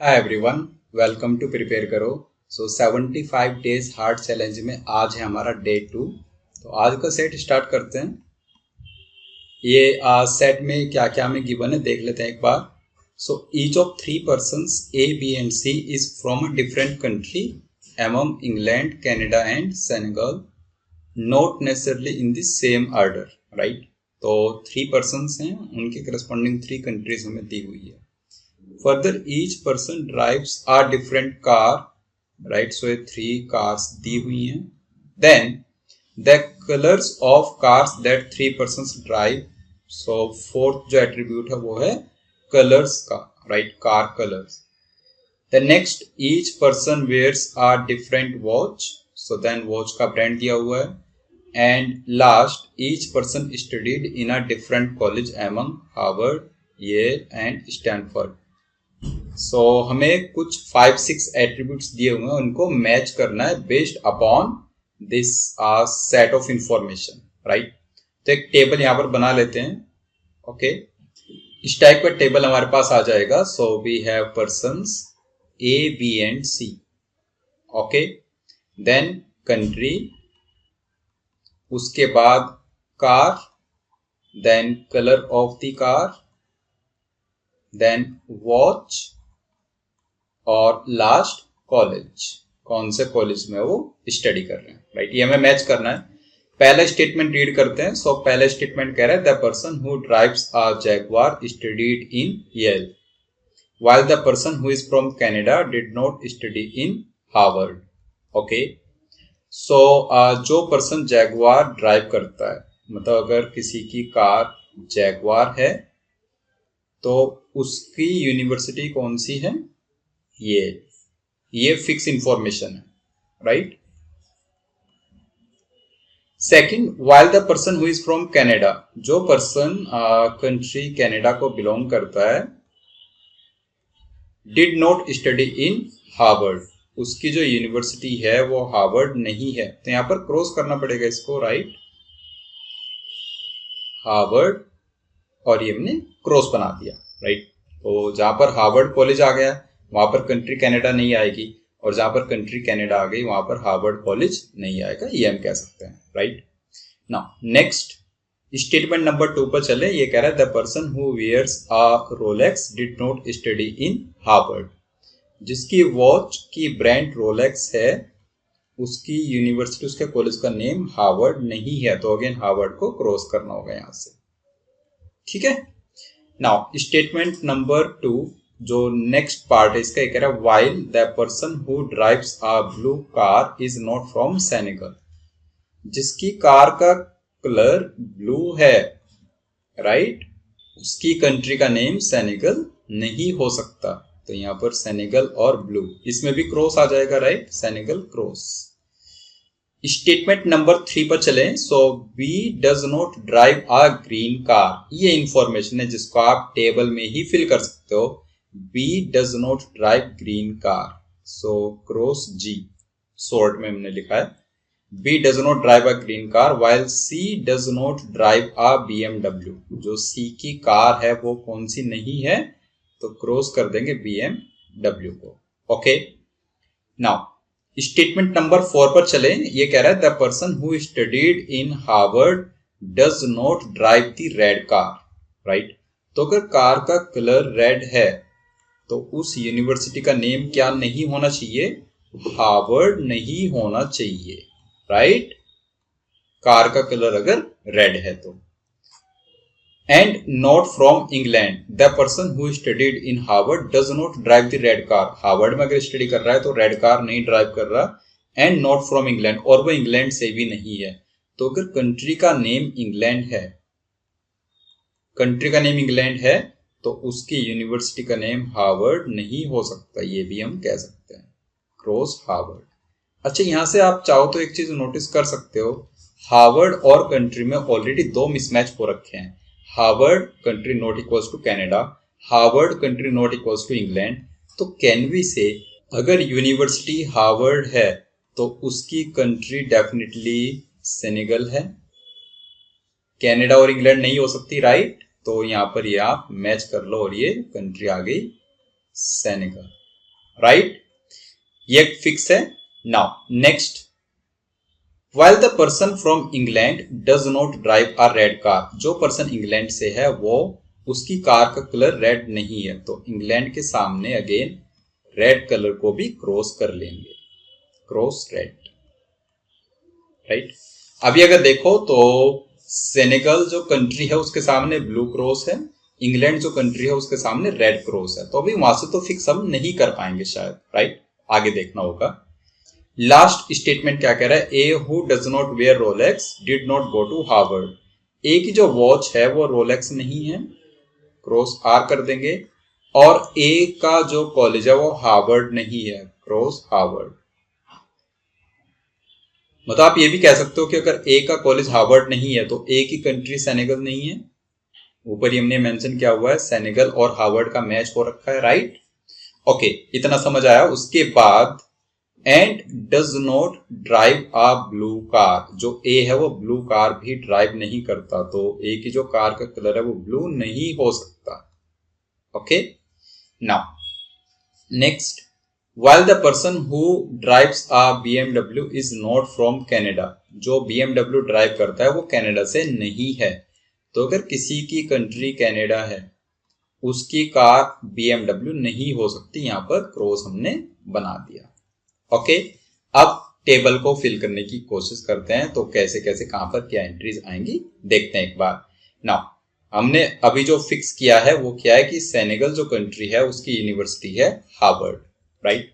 Hi everyone, welcome to prepare करो। 75 days hard challenge में आज है हमारा डे 2। तो आज का सेट स्टार्ट करते हैं। ये सेट में क्या क्या हमें गिवन है देख लेते हैं एक बार। Each of 3 persons A, B and C is from a different country among England, Canada and Senegal, not necessarily in the same order, right? तो 3 persons हैं, उनके करस्पॉन्डिंग 3 कंट्रीज हमें दी हुई है। Further, each person drives a different car, right? So ये 3 cars दी हुई हैं। Then the colors of cars that 3 persons drive. So fourth जो attribute है वो है colors का, right? Car colors. The next, each person wears a different watch. So then watch का brand दिया हुआ है। And last, each person studied in a different college among Harvard, Yale and Stanford. हमें कुछ 5-6 एट्रीब्यूट्स दिए हुए हैं, उनको मैच करना है based upon this set of information, right? तो एक टेबल यहां पर बना लेते हैं। ओके, इस टाइप का टेबल हमारे पास आ जाएगा। So we have persons A, B and C। Okay, then country, उसके बाद car, then colour of the car, then watch और लास्ट कॉलेज, कौन से कॉलेज में वो स्टडी कर रहे हैं, राइट? ये हमें मैच करना है। पहला स्टेटमेंट रीड करते हैं। पहला स्टेटमेंट कह रहा है the person who drives a Jaguar studied in Yale, while the person who is from Canada did not study in Harvard. Okay, जो पर्सन जैगवार ड्राइव करता है, मतलब अगर किसी की कार जैगवार है तो उसकी यूनिवर्सिटी कौन सी है? ये फिक्स इंफॉर्मेशन है, right? Second, while the person who is from Canada, जो पर्सन कंट्री कनाडा को बिलोंग करता है, did not study in Harvard, उसकी जो यूनिवर्सिटी है वो हार्वर्ड नहीं है। तो यहां पर क्रॉस करना पड़ेगा इसको, राइट? हार्वर्ड, और ये हमने क्रॉस बना दिया, राइट? तो जहां पर हार्वर्ड कॉलेज आ गया वहां पर कंट्री कनाडा नहीं आएगी, और जहां पर कंट्री कनाडा आ गई वहां पर हार्वर्ड कॉलेज नहीं आएगा, ये हम कह सकते हैं, right? Now next statement number 2 पर चले। ये कह रहा है the person who wears a Rolex did not study in Harvard, जिसकी वॉच की ब्रांड रोलेक्स है उसकी यूनिवर्सिटी, उसके कॉलेज का नेम हार्वर्ड नहीं है। तो अगेन हार्वर्ड को क्रॉस करना होगा यहां से, ठीक है? नाउ स्टेटमेंट नंबर 2 जो नेक्स्ट पार्ट है इसका, कह रहा है while the person who drives a blue car is not from Senegal, जिसकी कार का कलर ब्लू है, राइट? उसकी कंट्री का नेम सेनेगल नहीं हो सकता। तो यहां पर सेनेगल और ब्लू, इसमें भी क्रॉस आ जाएगा, right? Senegal cross. Statement number 3 पर चले। B does not drive a green car, ये इंफॉर्मेशन है जिसको आप टेबल में ही फिल कर सकते हो। B does not drive green car, cross जी, शॉर्ट में हमने लिखा है B does not drive a green car, while C does not drive a BMW, जो सी की कार है वो कौन सी नहीं है, तो क्रॉस कर देंगे BMW को। ओके, नाउ स्टेटमेंट नंबर 4 पर चले। ये कह रहा है the person who studied in Harvard does not drive the red car, right? तो अगर कार का कलर रेड है तो उस यूनिवर्सिटी का नेम क्या नहीं होना चाहिए? हार्वर्ड नहीं होना चाहिए, राइट? कार का कलर अगर रेड है तो। And not from England, the person who studied in Harvard does not drive the red car, Harvard में अगर स्टडी कर रहा है तो रेड कार नहीं ड्राइव कर रहा। एंड नॉट फ्रॉम इंग्लैंड, और वो इंग्लैंड से भी नहीं है। तो अगर कंट्री का नेम इंग्लैंड है, कंट्री का नेम इंग्लैंड है, तो उसकी यूनिवर्सिटी का नेम हार्वर्ड नहीं हो सकता, ये भी हम कह सकते हैं, क्रॉस हार्वर्ड। अच्छा, यहां से आप चाहो तो एक चीज नोटिस कर सकते हो, हार्वर्ड और कंट्री में ऑलरेडी 2 मिसमैच हो रखे हैं। Harvard country not equals to Canada, Harvard country not equals to England. तो कैन वी से अगर यूनिवर्सिटी हार्वर्ड है तो उसकी कंट्री डेफिनेटली सेनेगल है, कनाडा और इंग्लैंड नहीं हो सकती, राइट? तो यहां पर ये आप मैच कर लो और ये कंट्री आ गई सेनेगल। राइट, ये फिक्स है। Now next, while the person from England does not drive a red car, जो पर्सन इंग्लैंड से है वो उसकी कार का कलर रेड नहीं है, तो इंग्लैंड के सामने अगेन रेड कलर को भी क्रॉस कर लेंगे, क्रॉस रेड, राइट। अभी अगर देखो तो सेनेगल जो कंट्री है उसके सामने ब्लू क्रॉस है, इंग्लैंड जो कंट्री है उसके सामने रेड क्रॉस है, तो अभी वहां से तो फिक्स हम नहीं कर पाएंगे शायद, राइट, आगे देखना होगा। लास्ट स्टेटमेंट क्या कह रहा है, A who does not wear Rolex did not go to Harvard, A की जो वॉच है वो रोलेक्स नहीं है, क्रॉस आर कर देंगे, और ए का जो कॉलेज है वो हार्वर्ड नहीं है, क्रॉस हार्वर्ड। मतलब आप ये भी कह सकते हो कि अगर ए का कॉलेज हार्वर्ड नहीं है तो ए की कंट्री सेनेगल नहीं है, ऊपर ही हमने मेंशन किया हुआ है सेनेगल और हार्वर्ड का मैच हो रखा है, राइट। ओके, इतना समझ आया। उसके बाद and does not drive a blue car, जो ए है वो ब्लू कार भी ड्राइव नहीं करता, तो ए की जो कार का कलर है वो ब्लू नहीं हो सकता। Okay, now next, while the person who drives a BMW is not from Canada, जो BMW ड्राइव करता है वो कनाडा से नहीं है, तो अगर किसी की कंट्री कनाडा है उसकी कार BMW नहीं हो सकती, यहां पर क्रॉस हमने बना दिया। ओके, अब टेबल को फिल करने की कोशिश करते हैं, तो कैसे कैसे कहां पर क्या एंट्रीज आएंगी देखते हैं एक बार। नाउ हमने अभी जो फिक्स किया है वो क्या है कि सेनेगल जो कंट्री है उसकी यूनिवर्सिटी है हार्वर्ड, राइट।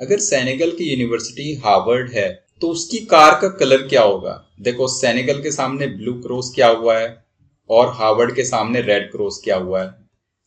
अगर सेनेगल की यूनिवर्सिटी हार्वर्ड है तो उसकी कार का कलर क्या होगा, देखो सेनेगल के सामने ब्लू क्रॉस किया हुआ है और हार्वर्ड के सामने रेड क्रॉस किया हुआ है,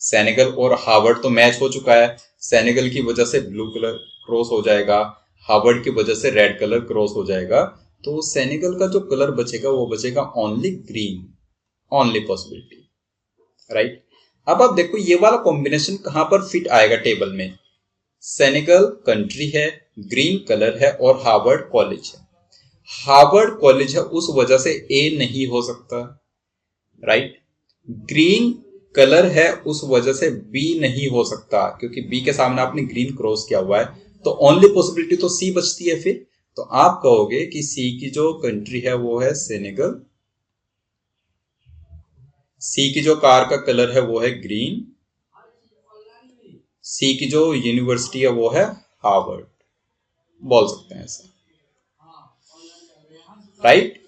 सेनेगल और हार्वर्ड तो मैच हो चुका है, सेनेगल की वजह से ब्लू कलर क्रॉस हो जाएगा, हार्वर्ड की वजह से रेड कलर क्रॉस हो जाएगा, तो सेनेगल का जो कलर बचेगा वो बचेगा only green, only possibility, right. अब आप देखो ये वाला कॉम्बिनेशन कहां पर फिट आएगा टेबल में, सेनेगल कंट्री है, ग्रीन कलर है और हार्वर्ड कॉलेज है, हार्वर्ड कॉलेज है उस वजह से ए नहीं हो सकता, राइट। ग्रीन कलर है उस वजह से बी नहीं हो सकता, क्योंकि बी के सामने आपने ग्रीन क्रॉस किया हुआ है, तो ओनली पॉसिबिलिटी तो सी बचती है फिर, तो आप कहोगे कि सी की जो कंट्री है वो है सेनेगल, सी की जो कार का कलर है वो है ग्रीन, सी की जो यूनिवर्सिटी है वो है हार्वर्ड, बोल सकते हैं ऐसा, राइट।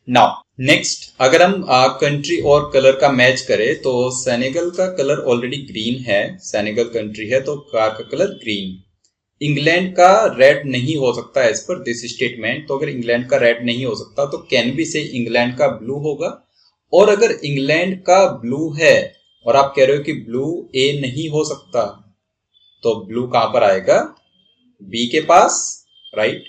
नाउ नेक्स्ट, अगर हम कंट्री और कलर का मैच करें तो सेनेगल का कलर ऑलरेडी ग्रीन है, सेनेगल कंट्री है तो कार का कलर ग्रीन, इंग्लैंड का रेड नहीं हो सकता एज पर दिस स्टेटमेंट, तो अगर इंग्लैंड का रेड नहीं हो सकता तो कैन बी से इंग्लैंड का ब्लू होगा, और अगर इंग्लैंड का ब्लू है और आप कह रहे हो कि ब्लू ए नहीं हो सकता, तो ब्लू कहां पर आएगा, बी के पास, राइट,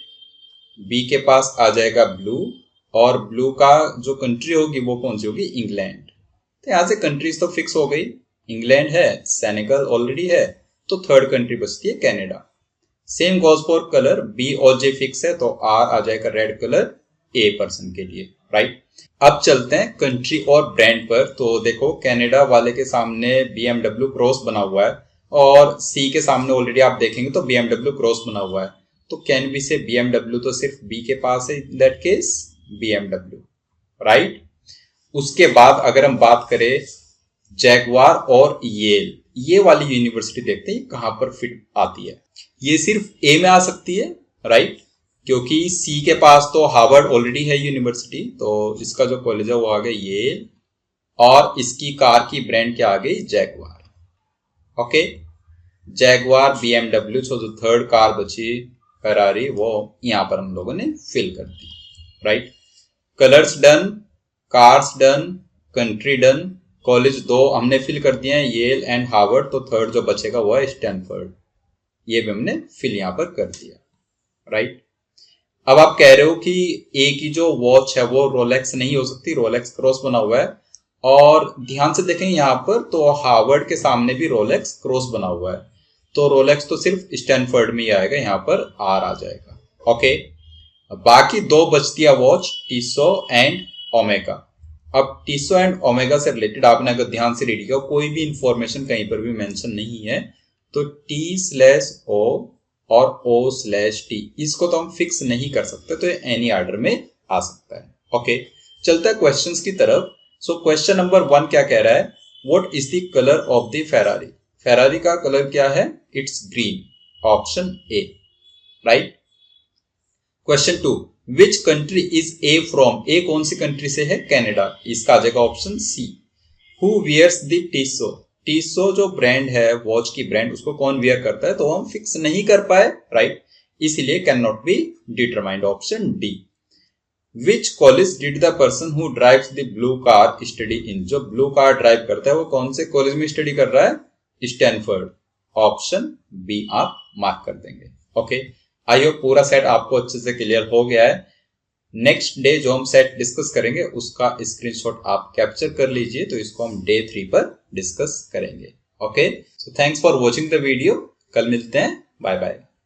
बी के पास आ जाएगा ब्लू, और ब्लू का जो कंट्री होगी वो कौन सी होगी, इंग्लैंड। तो यहां से कंट्रीज तो फिक्स हो गई, इंग्लैंड है, सेनेगल ऑलरेडी है, तो थर्ड कंट्री बचती है Canada. Same goes for colour, B और जे फिक्स है तो आर आ जाएगा रेड कलर ए पर्सन के लिए, राइट। अब चलते हैं कंट्री और ब्रांड पर, तो देखो कनाडा वाले के सामने BMW क्रॉस बना हुआ है और सी के सामने ऑलरेडी आप देखेंगे तो BMW क्रॉस बना हुआ है, तो कैन बी से BMW तो सिर्फ बी के पास है, in that case BMW, right. उसके बाद अगर हम बात करें जैगवार और येल, ये वाली यूनिवर्सिटी देखते हैं कहां पर फिट आती है, ये सिर्फ ए में आ सकती है, राइट, क्योंकि सी के पास तो हार्वर्ड ऑलरेडी है यूनिवर्सिटी, तो इसका जो कॉलेज है वो आ गया येल, और इसकी कार की ब्रांड क्या आ गई, जैगवार। ओके, जैगवार BMW, सो जो थर्ड कार बची फेरारी, वो यहां पर हम लोगों ने फिल कर दी, right. Colours done, cars done, country done, college दो हमने फिल कर दिए हैं येल एंड हार्वर्ड, तो थर्ड जो बचेगा वो है स्टैनफोर्ड, ये भी हमने फिल यहां पर कर दिया, राइट। अब आप कह रहे हो कि ए की जो वॉच है वो रोलेक्स नहीं हो सकती, रोलेक्स क्रॉस बना हुआ है, और ध्यान से देखें यहां पर तो हार्वर्ड के सामने भी रोलेक्स क्रॉस बना हुआ है, तो रोलेक्स तो सिर्फ स्टैनफोर्ड में ही आएगा, यहां पर आर आ जाएगा। ओके, बाकी दो बचती है वॉच, टीसो एंड ओमेगा। अब टीसो एंड ओमेगा से रिलेटेड आपने अगर ध्यान से रीड किया, कोई भी इंफॉर्मेशन कहीं पर भी मेंशन नहीं है, तो T/O और O/T इसको तो हम फिक्स नहीं कर सकते, तो ये एनी ऑर्डर में आ सकता है। ओके, चलता है क्वेश्चंस की तरफ। सो क्वेश्चन नंबर 1 क्या कह रहा है, what is the colour of the Ferrari? Ferrari का कलर क्या है? It's green, option A, right. Question 2, which country is A from? A कौन सी कंट्री से है? कनाडा, इसका आ जाएगा option C. Who wears the Tissot? Tissot जो ब्रांड है, वॉच की ब्रांड, उसको कौन वियर करता है? तो हम फिक्स नहीं कर पाए, राइट, इसीलिए can not be determined, option D. Which college did the person who drives the blue car study in? जो ब्लू कार ड्राइव करता है वो कौन से कॉलेज में स्टडी कर रहा है? स्टैनफोर्ड, ऑप्शन बी आप मार्क कर देंगे। ओके, आई होप पूरा सेट आपको अच्छे से क्लियर हो गया है। नेक्स्ट डे जो हम सेट डिस्कस करेंगे उसका स्क्रीनशॉट आप कैप्चर कर लीजिए, तो इसको हम डे 3 पर डिस्कस करेंगे। Okay, so thanks for watching the video, कल मिलते हैं, बाय बाय।